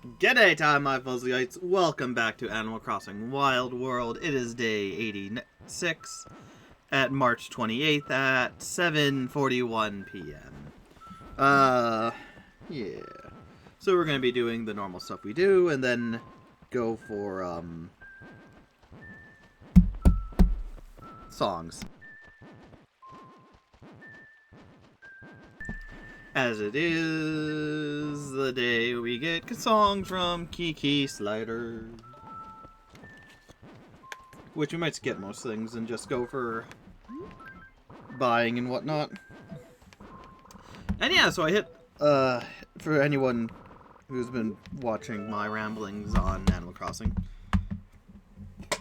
G'day time, my Fuzzyites. Welcome back to Animal Crossing Wild World. It is day 86 at March 28th at 7:41 p.m. Yeah. So we're going to be doing the normal stuff we do and then go for, songs. As it is the day we get songs from Kiki Slider. Which we might skip most things and just go for buying and whatnot. And yeah, so I hit, for anyone who's been watching my ramblings on Animal Crossing,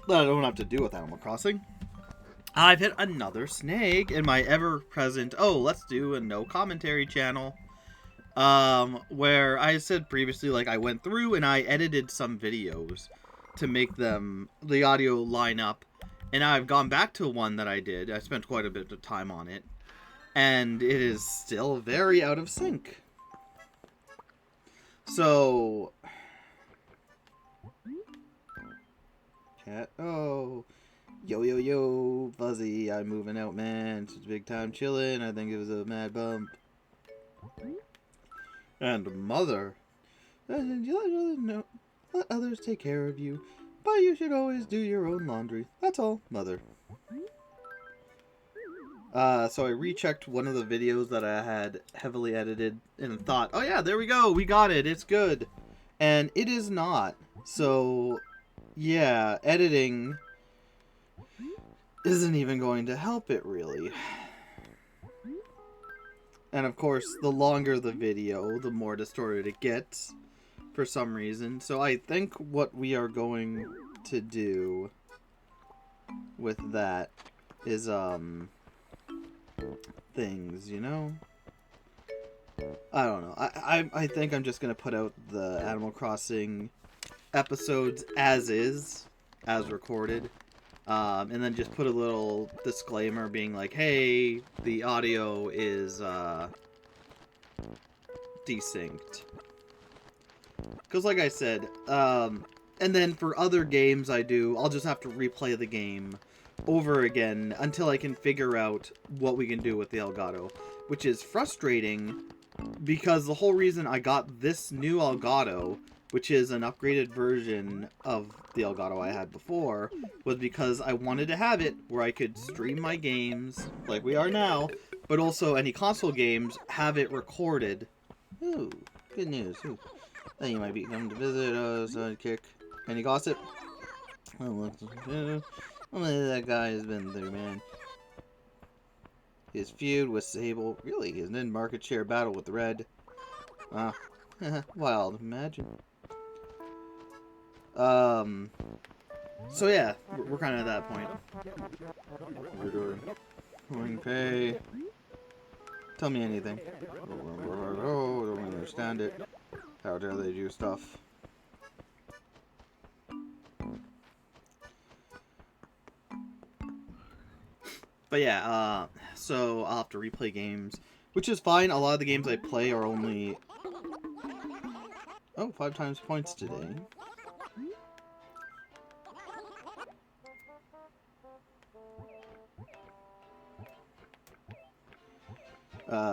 that I don't have to do with Animal Crossing, I've hit another snag in my ever-present, let's do a no commentary channel. Where I said previously, like, I went through and I edited some videos to make them, the audio line up. And I've gone back to one that I did. I spent quite a bit of time on it. And it is still very out of sync. So... Cat, yo, yo, yo, Fuzzy, I'm moving out, man. It's big time chillin'. I think it was a mad bump. And Mother. No, let others take care of you, but you should always do your own laundry. That's all, Mother. So I rechecked one of the videos that I had heavily edited and thought, oh yeah, there we go, we got it, it's good. And it is not. So, yeah, editing isn't even going to help it, really. And of course, the longer the video, the more distorted it gets, for some reason. So I think what we are going to do with that is, things, you know? I don't know. I think I'm just going to put out the Animal Crossing episodes as is, as recorded. And then just put a little disclaimer being like, hey, the audio is, desynced. Because like I said, and then for other games I'll just have to replay the game over again until I can figure out what we can do with the Elgato. Which is frustrating, because the whole reason I got this new Elgato, which is an upgraded version of the Elgato I had before, was because I wanted to have it where I could stream my games, like we are now, but also any console games, have it recorded. Ooh, good news. Ooh. Then you might be coming to visit us, sidekick. Any gossip? Oh, look, that guy has been through, man. His feud with Sable, really, his in-market share battle with Red. Ah, wild, imagine. So yeah, we're kind of at that point. We're doing pay. Tell me anything. Don't understand it. How dare they do stuff? But yeah, so I'll have to replay games, which is fine. A lot of the games I play are only... 5 times points today.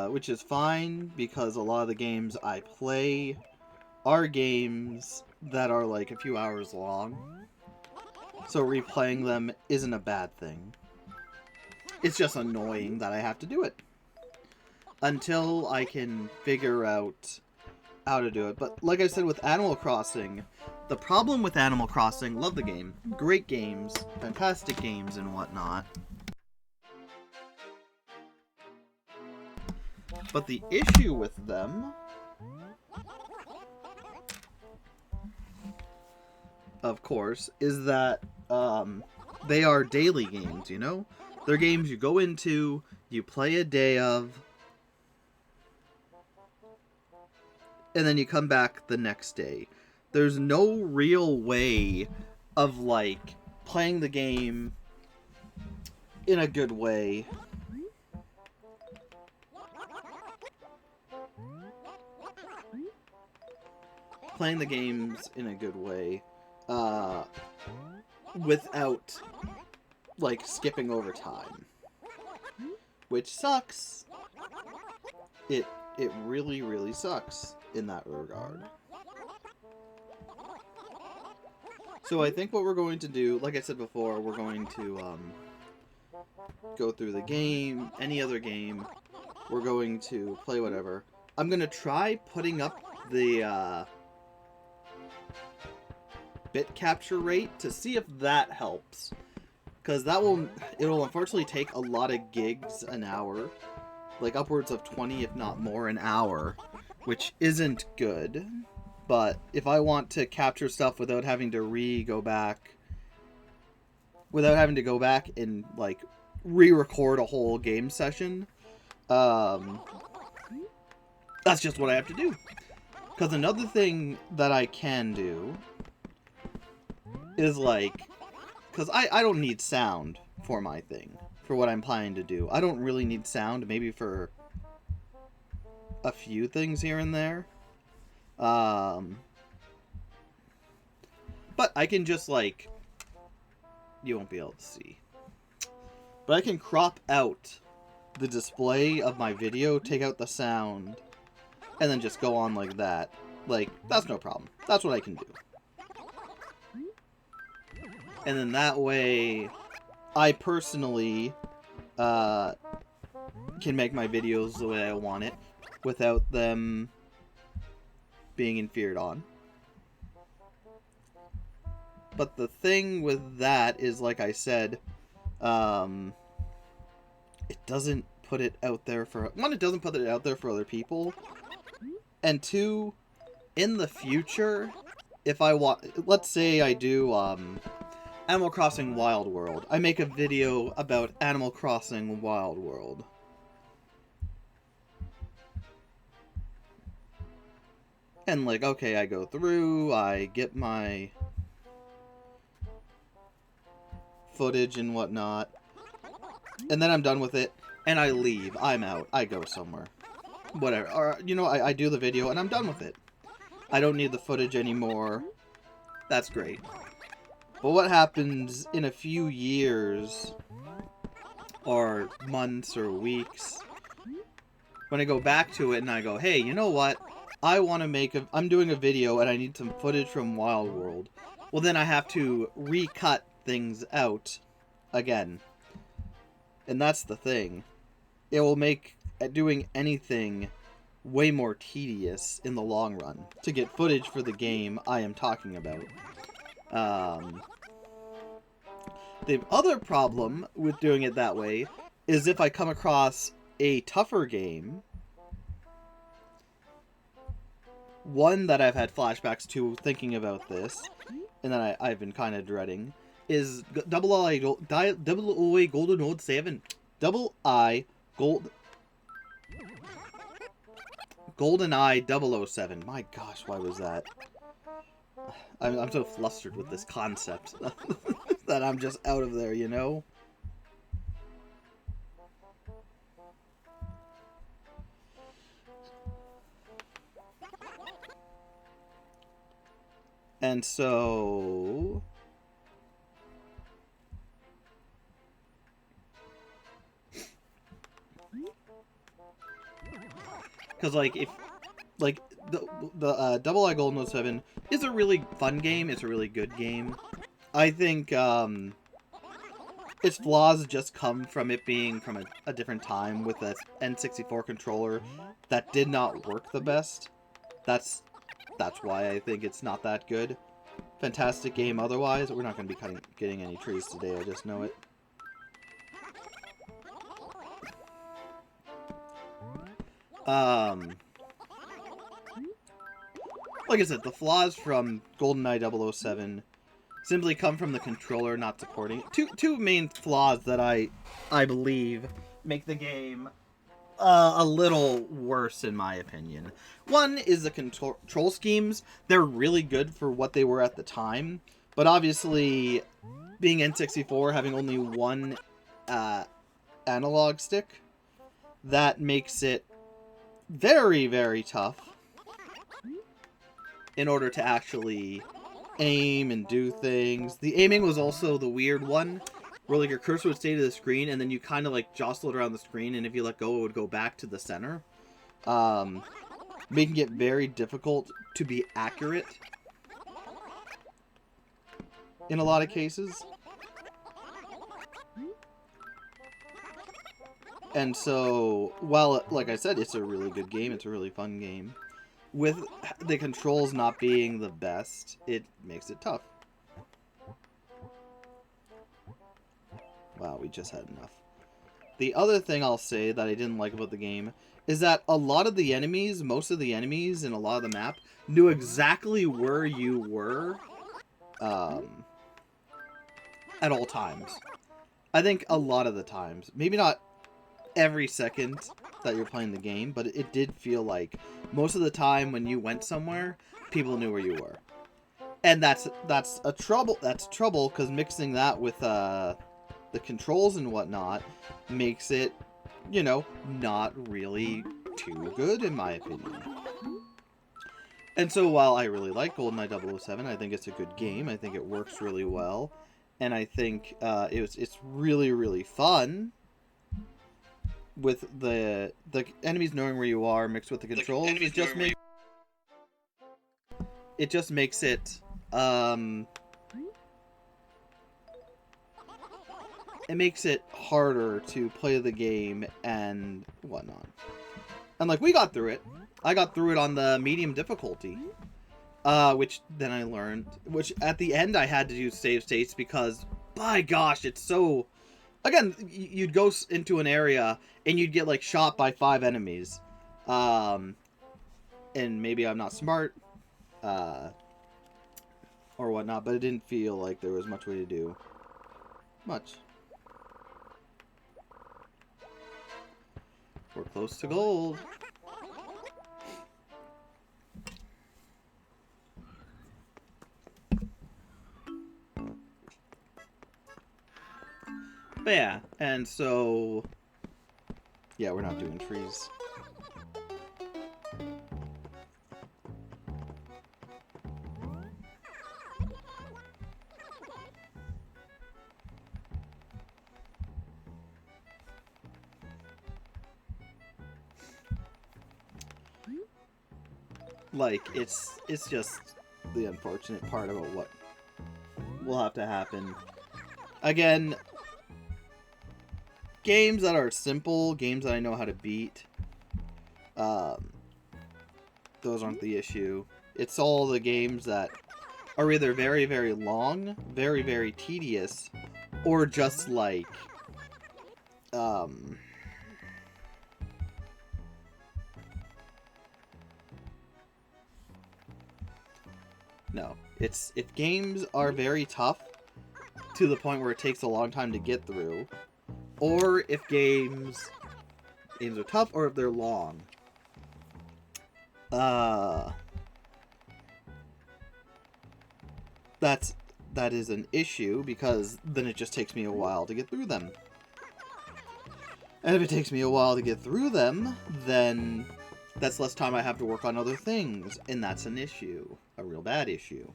Which is fine, because a lot of the games I play are games that are like a few hours long. So replaying them isn't a bad thing. It's just annoying that I have to do it. Until I can figure out how to do it. But like I said with Animal Crossing, the problem with Animal Crossing, love the game, great games, fantastic games and whatnot. But the issue with them, of course, is that they are daily games, you know? They're games you go into, you play a day of, and then you come back the next day. There's no real way of, like, playing the game in a good way. playing the games in a good way, without, like, skipping over time. Which sucks. It really, really sucks in that regard. So I think what we're going to do, like I said before, we're going to go through the game, any other game. We're going to play whatever. I'm going to try putting up the bit capture rate to see if that helps. Because it'll unfortunately take a lot of gigs an hour. Like upwards of 20, if not more, an hour. Which isn't good. But if I want to capture stuff without having to go back and, like, re-record a whole game session, that's just what I have to do. Because another thing that I can do is, like, because I don't need sound for my thing, for what I'm planning to do. I don't really need sound, maybe for a few things here and there. But I can just, like, you won't be able to see. But I can crop out the display of my video, take out the sound, and then just go on like that. Like, that's no problem. That's what I can do. And then that way, I personally can make my videos the way I want it without them being inferior on. But the thing with that is, like I said, it doesn't put it out there for... One, it doesn't put it out there for other people. And two, in the future, if I want... Let's say I do Animal Crossing Wild World. I make a video about Animal Crossing Wild World. And, like, okay, I go through, I get my footage and whatnot, and then I'm done with it, and I leave. I'm out. I go somewhere. Whatever. Or, you know, I do the video, and I'm done with it. I don't need the footage anymore. That's great. But what happens in a few years, or months, or weeks, when I go back to it and I go, hey, you know what? I want to make I'm doing a video and I need some footage from Wild World. Well, then I have to recut things out again. And that's the thing. It will make doing anything way more tedious in the long run to get footage for the game I am talking about. The other problem with doing it that way is if I come across a tougher game, one that I've had flashbacks to thinking about this, and that I've been kind of dreading, is GoldenEye Golden 7. GoldenEye 007. My gosh, why was that? I'm so flustered with this concept that I'm just out of there, you know? And so... Because, like, if... Like, the GoldenEye Golden 07 is a really fun game. It's a really good game. I think, its flaws just come from it being from a different time with an N64 controller that did not work the best. That's why I think it's not that good. Fantastic game otherwise. We're not going to be getting any trees today, I just know it. Like I said, the flaws from GoldenEye 007 simply come from the controller not supporting it. Two main flaws that I believe make the game a little worse in my opinion. One is the control schemes. They're really good for what they were at the time, but obviously being N64, having only one analog stick, that makes it very, very tough in order to actually aim and do things. The aiming was also the weird one, where like your cursor would stay to the screen, and then you kind of like jostle it around the screen, and if you let go, it would go back to the center, making it very difficult to be accurate in a lot of cases. And so, while, like I said, it's a really good game, it's a really fun game, with the controls not being the best, it makes it tough. Wow, we just had enough. The other thing I'll say that I didn't like about the game is that a lot of the enemies, most of the enemies in a lot of the map, knew exactly where you were at all times. I think a lot of the times. Maybe not every second that you're playing the game, but it did feel like most of the time when you went somewhere, people knew where you were. And that's a trouble. That's trouble because mixing that with the controls and whatnot makes it, you know, not really too good in my opinion. And so while I really like GoldenEye 007, I think it's a good game. I think it works really well, and I think it's really, really fun with the enemies knowing where you are mixed with the controls. It just makes it it makes it harder to play the game and whatnot. And like, we got through it. I got through it on the medium difficulty, which then I learned, which at the end I had to do save states because, by gosh, it's so... Again, you'd go into an area and you'd get like shot by 5 enemies, and maybe I'm not smart, or whatnot, but it didn't feel like there was much way to do much. We're close to gold. But yeah, and so... Yeah, we're not doing trees. Like, it's just the unfortunate part about what will have to happen. Again, games that are simple, games that I know how to beat, those aren't the issue. It's all the games that are either very, very long, very, very tedious, or just like, no. It's if games are very tough to the point where it takes a long time to get through, or if games are tough, or if they're long. That is an issue, because then it just takes me a while to get through them. And if it takes me a while to get through them, then that's less time I have to work on other things, and that's an issue. A real bad issue.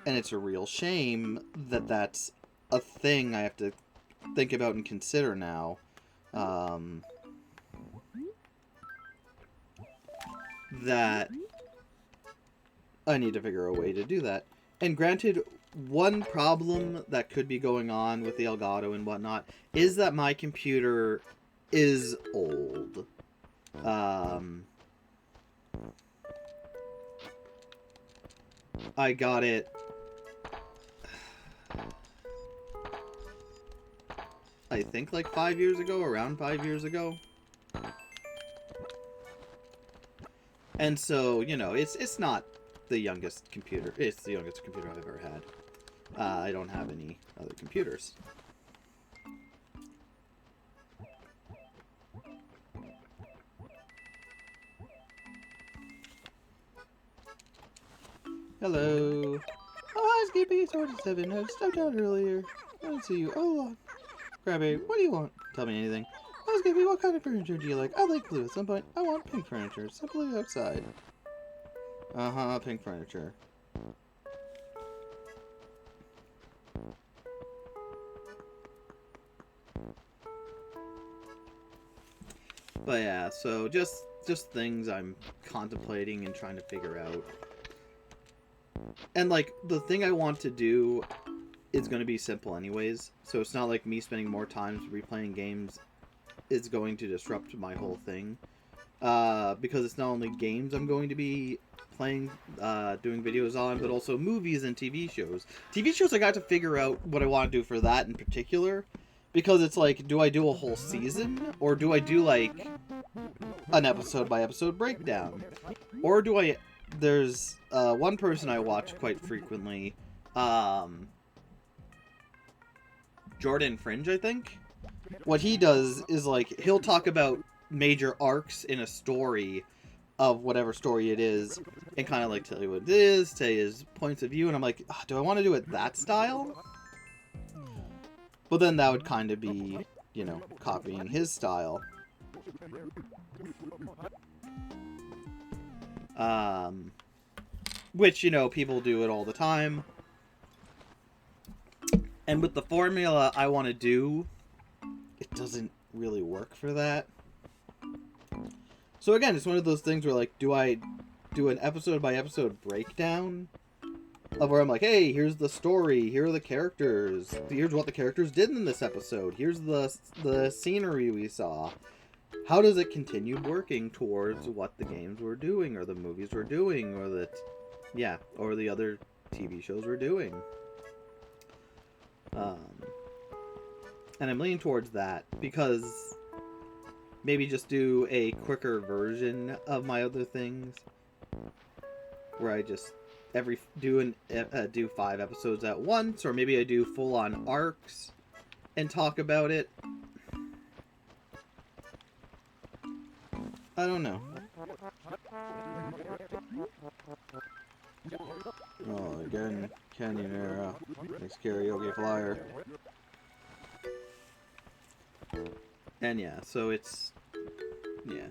And it's a real shame that that's a thing I have to think about and consider now. That I need to figure a way to do that. And granted, one problem that could be going on with the Elgato and whatnot is that my computer is old. I got it... I think like 5 years ago, around 5 years ago. And so, you know, it's not the youngest computer. It's the youngest computer I've ever had. I don't have any other computers. Hello. Oh, hi, Skippy. 47. I stepped out earlier. I didn't see you. Oh, Crabby, what do you want? Tell me anything. Oh, Skippy, what kind of furniture do you like? I like blue. At some point, I want pink furniture. Simply outside. Uh-huh, pink furniture. But yeah, so just things I'm contemplating and trying to figure out. And like the thing I want to do is going to be simple anyways, so it's not like me spending more time replaying games is going to disrupt my whole thing. Because it's not only games I'm going to be playing, doing videos on, but also movies and TV shows. TV shows, I got to figure out what I want to do for that in particular, because it's like, do I do a whole season, or do I do like an episode by episode breakdown, or do I? There's one person I watch quite frequently, Jordan Fringe, I think. What he does is like he'll talk about major arcs in a story of whatever story it is, and kind of like tell you what it is, say his points of view, and I'm like, do I want to do it that style? But then that would kind of be, you know, copying his style. Which, you know, people do it all the time. And with the formula I want to do, it doesn't really work for that. So again, it's one of those things where, like, do I do an episode by episode breakdown of where I'm like, hey, here's the story, here are the characters, here's what the characters did in this episode, here's the scenery we saw. How does it continue working towards what the games were doing, or the movies were doing, or or the other TV shows were doing? And I'm leaning towards that, because maybe just do a quicker version of my other things, where I just do 5 episodes at once, or maybe I do full-on arcs and talk about it. I don't know. Oh, again, Canyon Era. Next karaoke flyer. And yeah, so it's... yeah.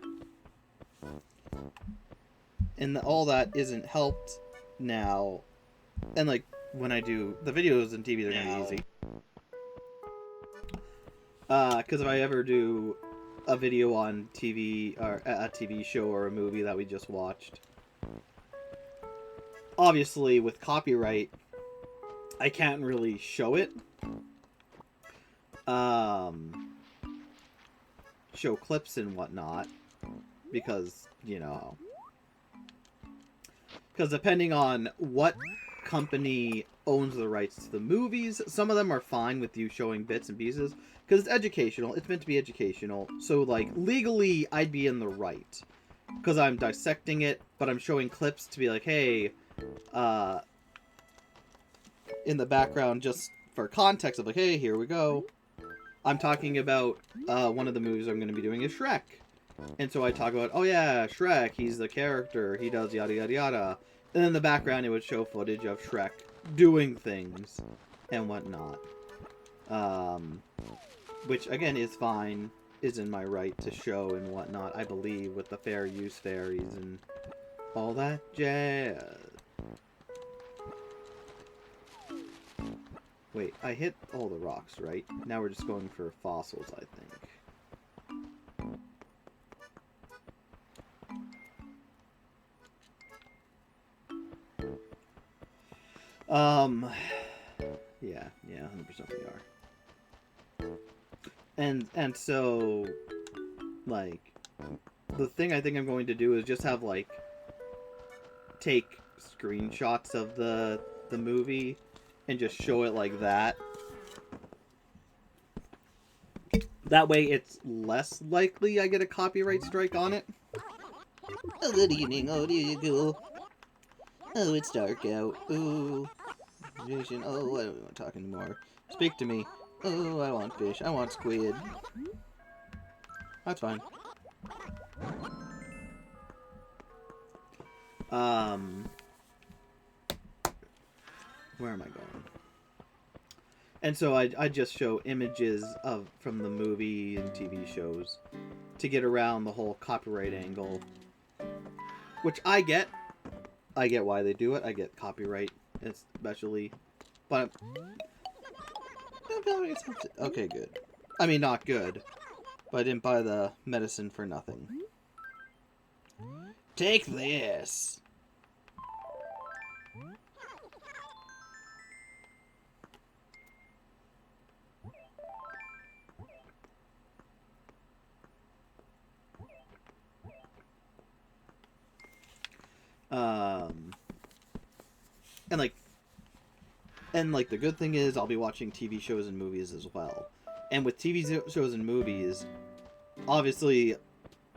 And all that isn't helped now. And like, when I do... the videos and TV, they're gonna be easy. Because if I ever do a video on TV, or a TV show or a movie that we just watched, obviously with copyright, I can't really show it. Show clips and whatnot, because, you know, because depending on what company owns the rights to the movies, some of them are fine with you showing bits and pieces, because it's educational, it's meant to be educational, so, like, legally, I'd be in the right, because I'm dissecting it, but I'm showing clips to be like, hey, in the background, just for context of like, hey, here we go. I'm talking about one of the movies I'm going to be doing is Shrek. And so I talk about, oh yeah, Shrek, he's the character, he does yada yada yada. And in the background it would show footage of Shrek doing things and whatnot. Which, again, is fine, is in my right to show and whatnot, I believe, with the fair use fairies and all that jazz. Wait, I hit all the rocks, right? Now we're just going for fossils, I think. Yeah, 100% we are. And so, like, the thing I think I'm going to do is just have, like, take screenshots of the movie and just show it like that. That way it's less likely I get a copyright strike on it. Oh, good evening. Oh, do you go? Oh, it's dark out. Ooh. Vision. Oh, I don't want to talk anymore. Speak to me. Oh, I want fish. I want squid. That's fine. Where am I going? And so I just show images from the movie and TV shows to get around the whole copyright angle, which I get. I get why they do it. I get copyright, especially, but okay, good. I mean, not good, but I didn't buy the medicine for nothing. Take this. Um, and like, the good thing is I'll be watching TV shows and movies as well. And with TV shows and movies, obviously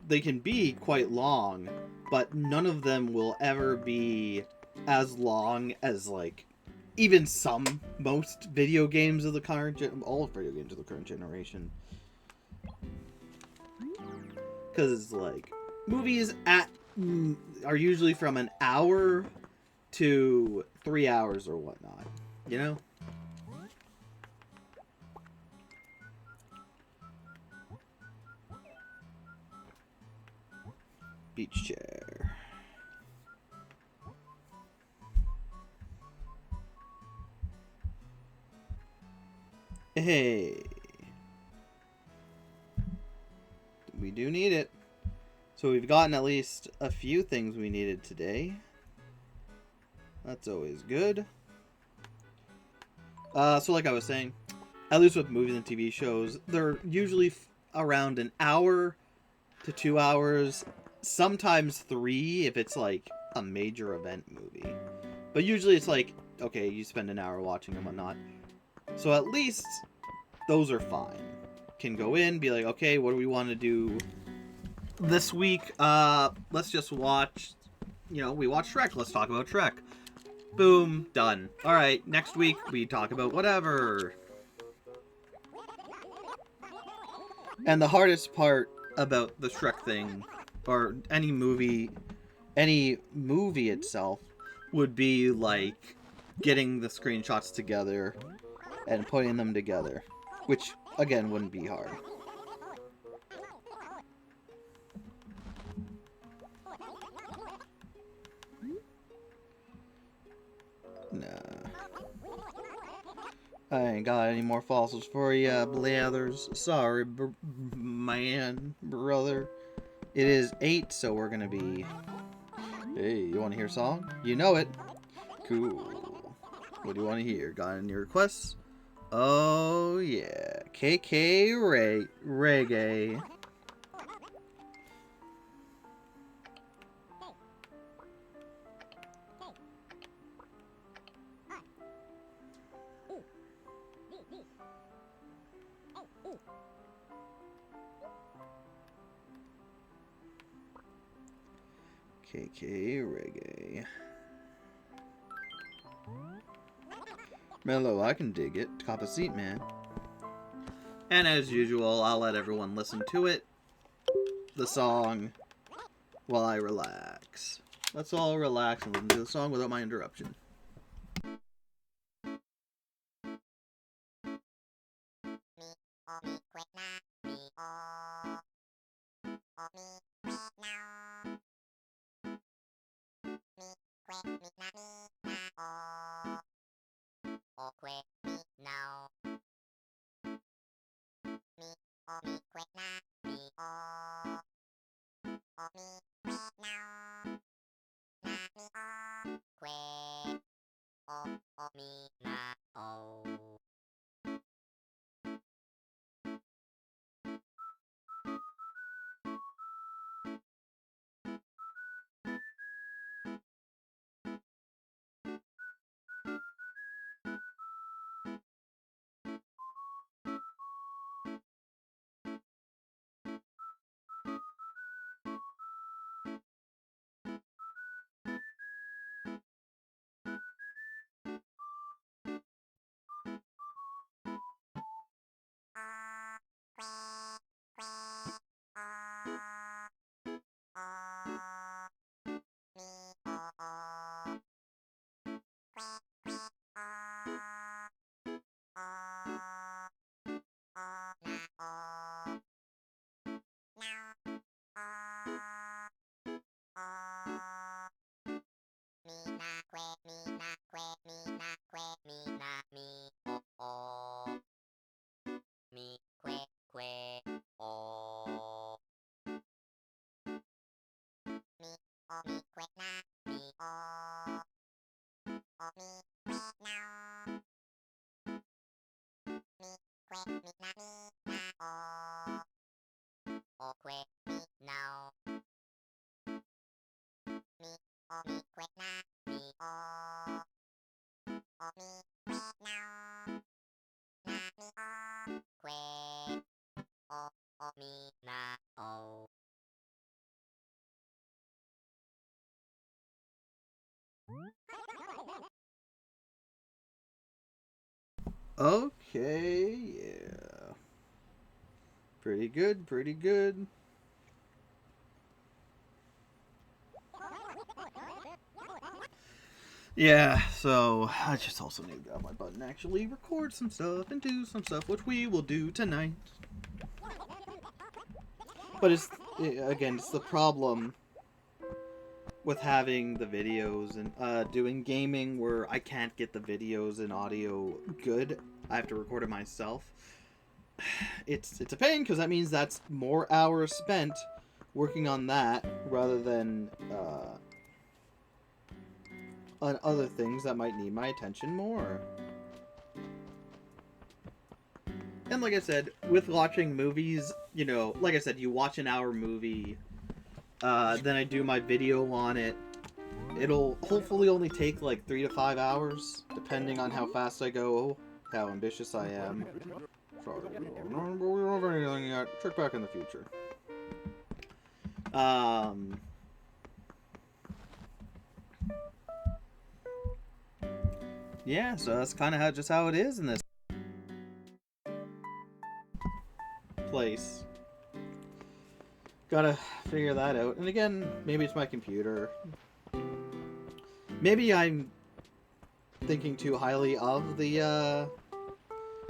they can be quite long, but none of them will ever be as long as like even most video games of the current all video games of the current generation. Because like movies are usually from an hour to 3 hours or whatnot, you know. Beach chair. Hey. We do need it. So we've gotten at least a few things we needed today. That's always good. So like I was saying, at least with movies and TV shows, they're usually around an hour to 2 hours, sometimes 3 if it's like a major event movie. But usually it's like, okay, you spend an hour watching and whatnot. So at least those are fine. Can go in, be like, okay, what do we want to do this week? Let's just watch, we watch Shrek. Let's talk about Shrek. Boom, done. Alright, next week we talk about whatever. And the hardest part about the Shrek thing, or any movie itself, would be like getting the screenshots together and putting them together, which again wouldn't be hard. Nah. I ain't got any more fossils for ya, Blathers. Sorry, brother. It is 8, so we're gonna be... Hey, you wanna hear a song? You know it. Cool. What do you wanna hear? Got any requests? Oh, yeah. KK Reggae. KK Reggae. Mellow, I can dig it. Cop a seat, man. And as usual, I'll let everyone listen to it, the song, while I relax. Let's all relax and listen to the song without my interruption. Okay, yeah. Pretty good, pretty good. Yeah, so I just also need to grab my button, actually record some stuff and do some stuff, which we will do tonight. But it's, again, it's the problem with having the videos and doing gaming where I can't get the videos and audio good. I have to record it myself. It's a pain because that means that's more hours spent working on that rather than on other things that might need my attention more. And like I said, with watching movies, you know, like I said, you watch an hour movie, then I do my video on it. It'll hopefully only take like 3 to 5 hours, depending on how fast I go, how ambitious I am. Sorry, we don't have anything yet. Check back in the future. Yeah, so that's kind of just how it is in this place. Gotta figure that out. And again, maybe it's my computer. Maybe I'm thinking too highly of the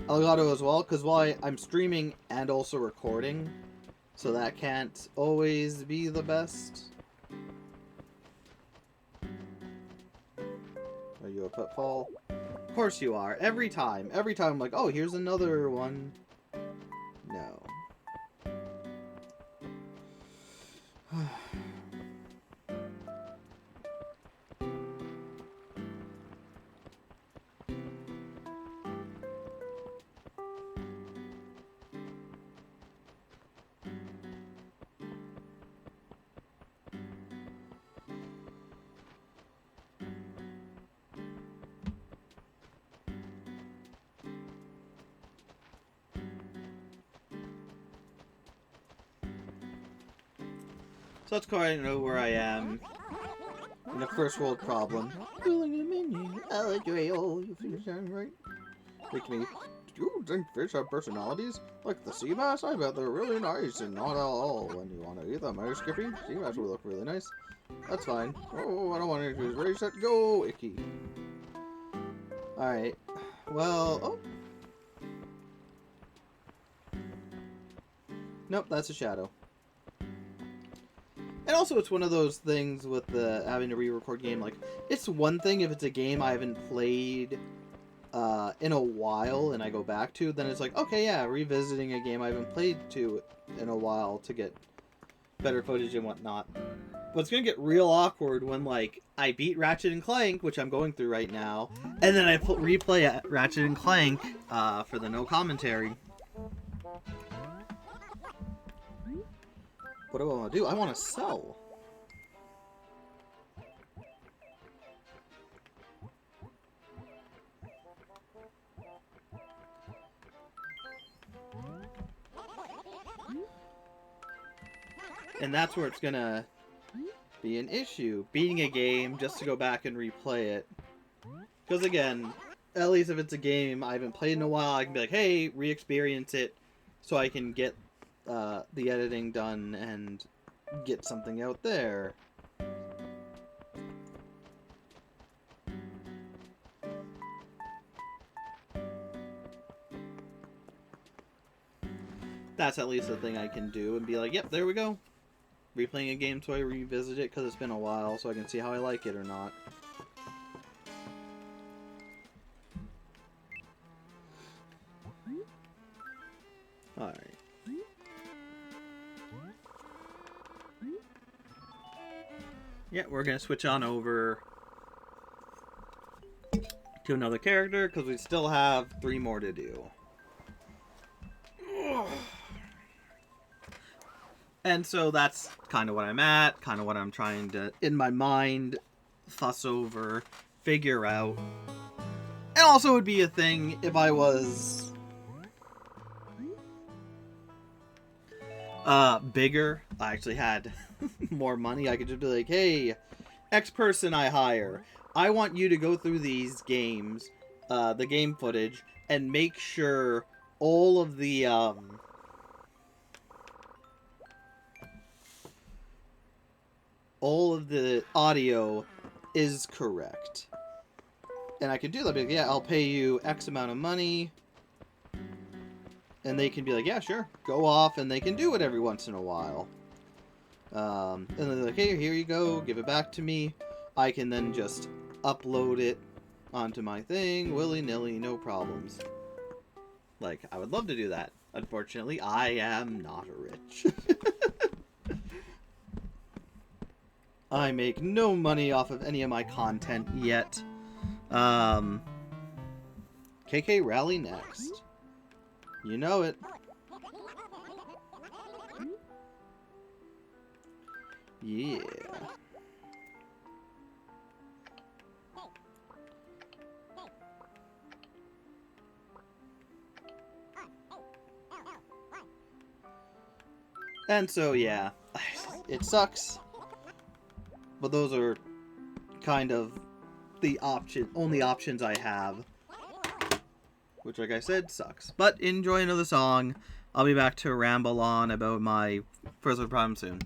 Elgato as well, because while I'm streaming and also recording, so that can't always be the best. Are you a pitfall? Of course you are. Every time I'm like, oh, here's another one. No. So let's go ahead and know where I am. In the first world problem. You fish sound right? Like me. Do you think fish have personalities? Like the sea bass? I bet they're really nice and not at all when you want to eat them. Are Skippy? Sea bass will look really nice. That's fine. Oh, I don't want to do is ready, set, go! Icky. Alright. Well, oh. Nope, that's a shadow. And also, it's one of those things with the having to re-record game. Like, it's one thing if it's a game I haven't played in a while and I go back to, then it's like, okay, yeah, revisiting a game I haven't played to in a while to get better footage and whatnot. But it's gonna get real awkward when, like, I beat Ratchet and Clank, which I'm going through right now, and then I replay Ratchet and Clank for the no commentary. What do I want to do? I want to sell. And that's where it's gonna be an issue. Beating a game just to go back and replay it. Because again, at least if it's a game I haven't played in a while, I can be like, hey, re-experience it so I can get the editing done and get something out there. That's at least a thing I can do and be like, yep, there we go. Replaying a game so I revisit it because it's been a while so I can see how I like it or not. Alright. Yeah, we're going to switch on over to another character because we still have 3 more to do. And so that's kind of what I'm at, kind of what I'm trying to, in my mind, fuss over, figure out. And also it would be a thing if I was bigger, I actually had more money, I could just be like, hey, X person I hire, I want you to go through these games the game footage and make sure all of the audio is correct. And I can do that, but yeah, I'll pay you X amount of money. And they can be like, yeah, sure, go off, and they can do it every once in a while. And then they're like, hey, here you go, give it back to me. I can then just upload it onto my thing, willy-nilly, no problems. Like, I would love to do that. Unfortunately, I am not rich. I make no money off of any of my content yet. KK Rally next. You know it. Yeah. And so, yeah, it sucks. But those are kind of the only options I have. Which, like I said, sucks. But enjoy another song. I'll be back to ramble on about my first world problem soon.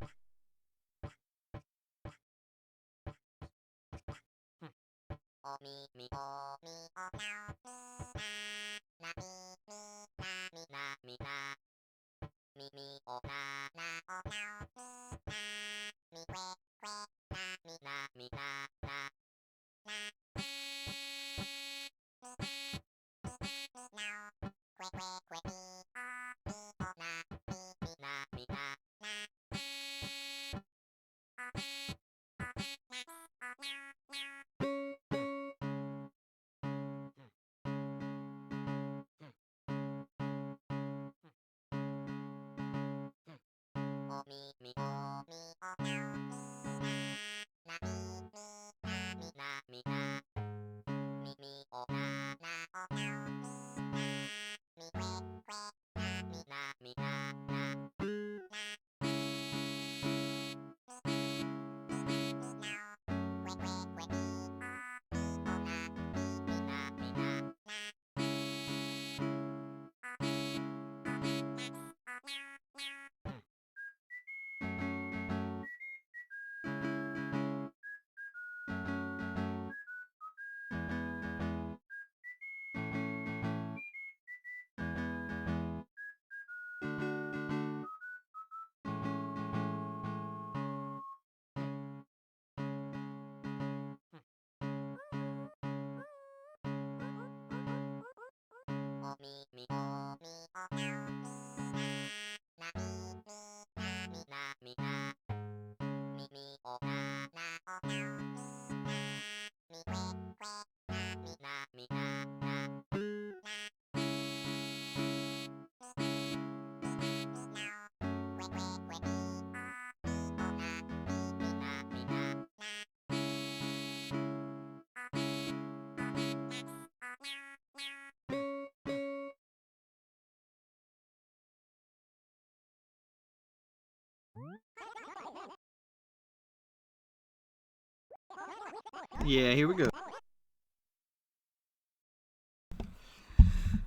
Yeah, here we go.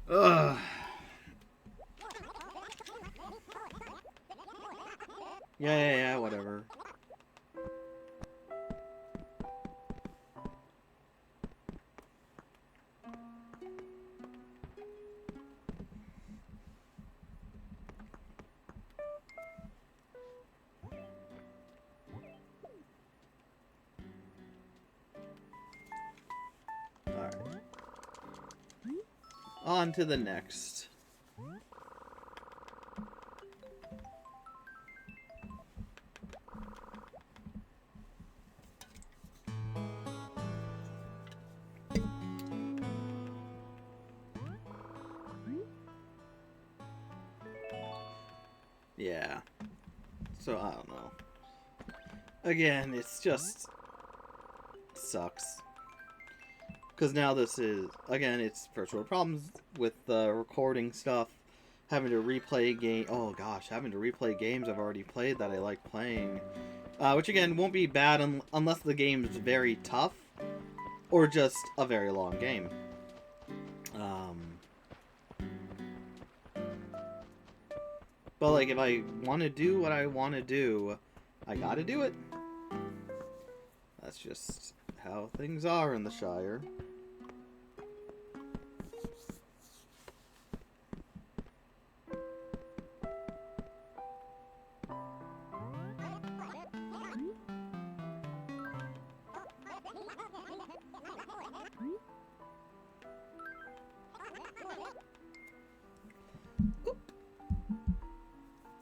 Ugh. Yeah, whatever. Alright. On to the next. Yeah. So, I don't know. Again, it's just... sucks. Because now this is... Again, it's first world problems with recording stuff. Having to replay game... Oh gosh, having to replay games I've already played that I like playing. Which again, won't be bad unless the game is very tough. Or just a very long game. But, like, if I want to do what I want to do, I gotta do it. That's just how things are in the Shire.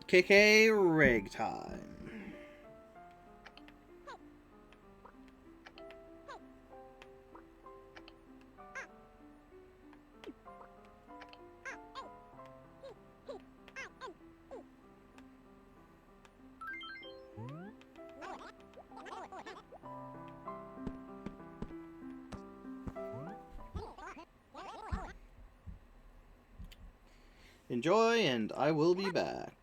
KK Reg time. Enjoy, and I will be back.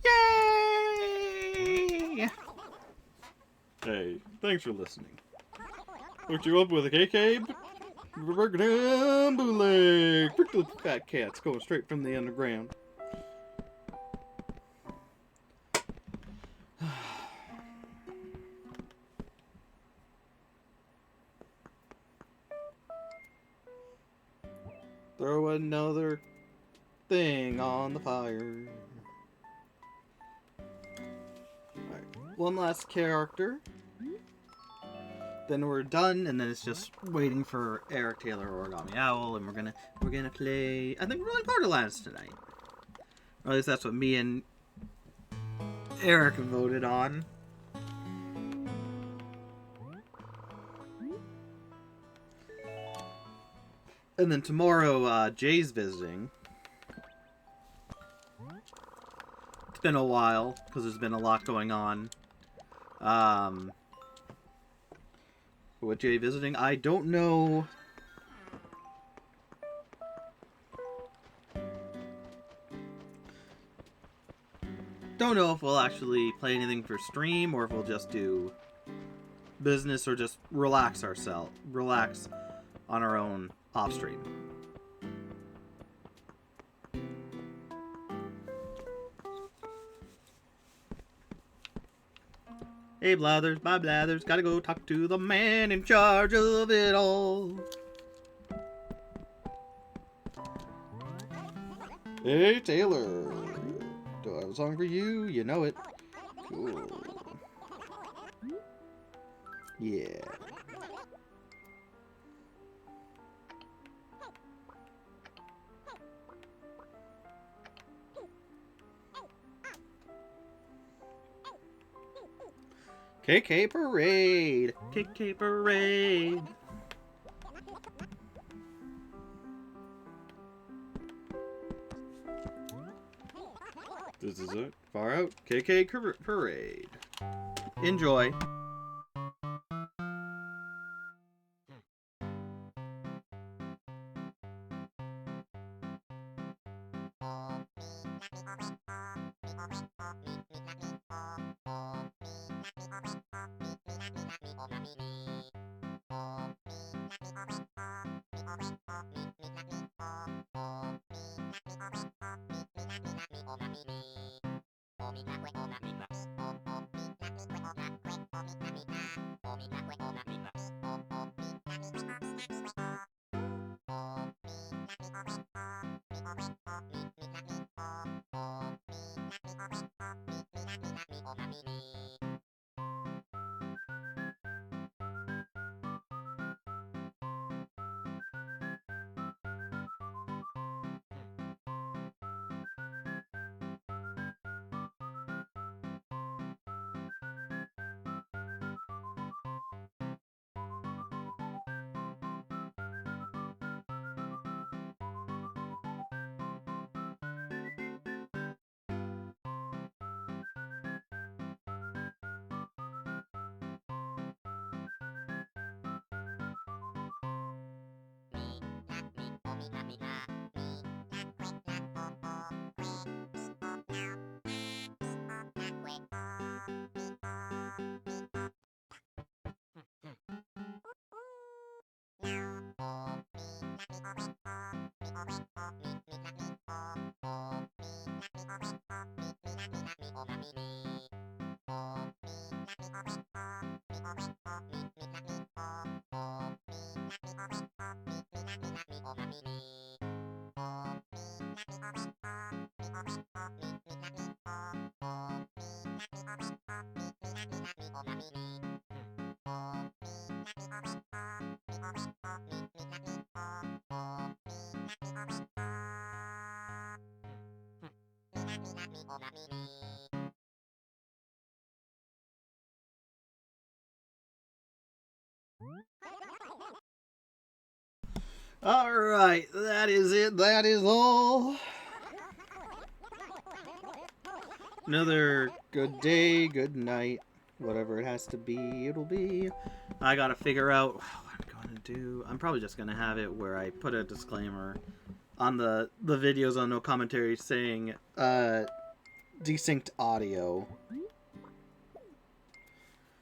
Yay! Hey, thanks for listening. Hooked you up with a KK bootleg. Prickly fat cats going straight from the underground. Throw another thing on the fire. Alright, one last character. Then we're done, and then it's just waiting for Eric Taylor Origami Owl, and we're gonna play. I think we're playing Borderlands tonight. Or at least that's what me and Eric voted on. And then tomorrow, Jay's visiting. It's been a while, because there's been a lot going on. With Jay visiting, I don't know. Don't know if we'll actually play anything for stream, or if we'll just do business, or just relax on our own off stream. Hey Blathers, bye Blathers, gotta go talk to the man in charge of it all. Hey, Taylor. Do I have a song for you? You know it. Cool. Yeah. KK Parade! KK Parade! This is it. Far out. KK Parade. Enjoy. Alright, that is it. That is all. Another good day, good night. Whatever it has to be, it'll be. I gotta figure out what I'm gonna do. I'm probably just gonna have it where I put a disclaimer on the videos on No Commentary saying desynced audio.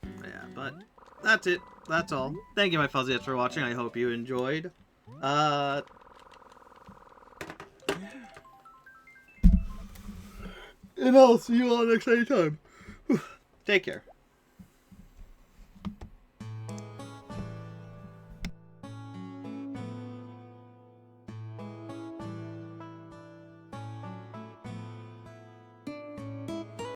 Yeah, but that's it. That's all. Thank you, my fuzzies, for watching. I hope you enjoyed. And I'll see you all next time. Take care.